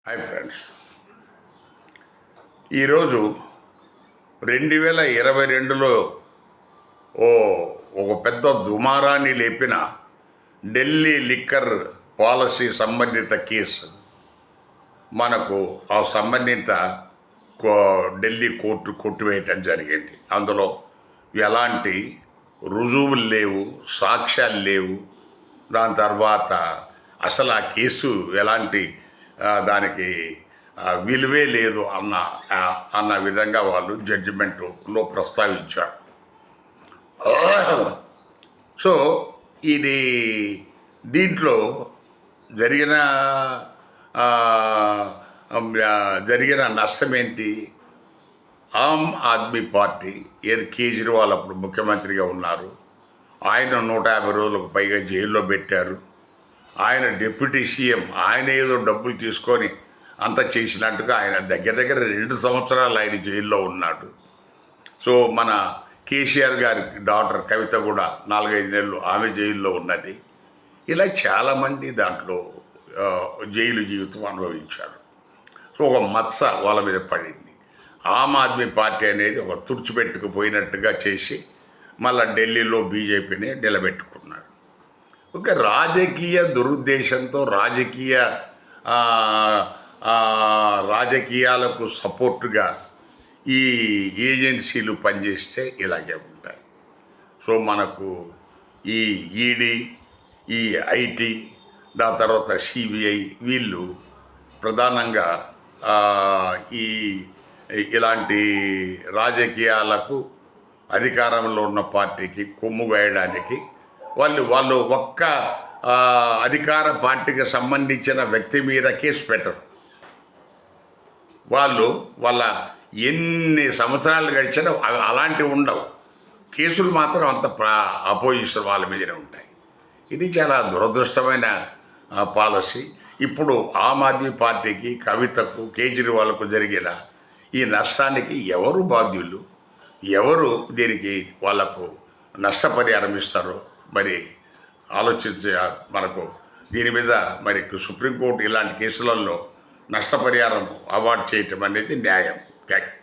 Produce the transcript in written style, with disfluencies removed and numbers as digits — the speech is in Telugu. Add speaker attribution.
Speaker 1: హాయ్ ఫ్రెండ్స్, ఈరోజు 2022లో ఒక పెద్ద దుమారాన్ని లేపిన ఢిల్లీ లిక్కర్ పాలసీ సంబంధిత కేసు మనకు ఆ సంబంధిత ఢిల్లీ కోర్టు కొట్టివేయటం జరిగింది. అందులో ఎలాంటి రుజువులు లేవు, సాక్ష్యాలు లేవు. దాని తర్వాత అసలు ఆ కేసు ఎలాంటి దానికి విలువే లేదు అన్న విధంగా వాళ్ళు జడ్జిమెంటులో ప్రస్తావించారు. సో ఇది దీంట్లో జరిగిన నష్టం ఏంటి? ఆమ్ ఆద్మీ పార్టీ, ఏది కేజ్రీవాల్ అప్పుడు ముఖ్యమంత్రిగా ఉన్నారు, ఆయన 150 రోజులకు పైగా జైల్లో పెట్టారు. ఆయన డిప్యూటీ సీఎం, ఆయన ఏదో డబ్బులు తీసుకొని అంత చేసినట్టుగా ఆయన దగ్గర 2 సంవత్సరాలు ఆయన జైల్లో ఉన్నాడు. సో మన కేసీఆర్ గారి డాటర్ కవిత కూడా 4-5 నెలలు ఆమె జైల్లో ఉన్నది. ఇలా చాలామంది దాంట్లో జైలు జీవితం అనుభవించారు. సో ఒక మచ్చ వాళ్ళ మీద పడింది. ఆమ్ ఆద్మీ పార్టీ అనేది ఒక తుడిచిపెట్టుకుపోయినట్టుగా చేసి మళ్ళీ ఢిల్లీలో బీజేపీని నిలబెట్టుకున్నాడు. ఒక రాజకీయ దురుద్దేశంతో రాజకీయాలకు సపోర్టుగా ఈ ఏజెన్సీలు పనిచేస్తే ఇలాగే ఉంటాయి. సో మనకు ఈ ఈడీ, ఈ ఐటీ, దాని తర్వాత సిబిఐ, వీళ్ళు ప్రధానంగా ఇలాంటి రాజకీయాలకు అధికారంలో ఉన్న పార్టీకి కొమ్ము వేయడానికి వాళ్ళు ఒక్క అధికార పార్టీకి సంబంధించిన వ్యక్తి మీద కేసు పెట్టరు. వాళ్ళ ఎన్ని సంవత్సరాలు గడిచినా అలాంటివి ఉండవు. కేసులు మాత్రం అంత అపోజిషన్ వాళ్ళ మీదనే ఉంటాయి. ఇది చాలా దురదృష్టమైన పాలసీ. ఇప్పుడు ఆమ్ ఆద్మీ పార్టీకి, కవితకు, కేజ్రీవాల్కు జరిగిన ఈ నష్టానికి ఎవరు బాధ్యులు, ఎవరు దీనికి వాళ్లకు నష్టపరిహారం ఇస్తారో మరి ఆలోచించే మనకు దీని మీద మరి సుప్రీంకోర్టు ఇలాంటి కేసులలో నష్టపరిహారం అవార్డు చేయటం అనేది న్యాయం. Thank you.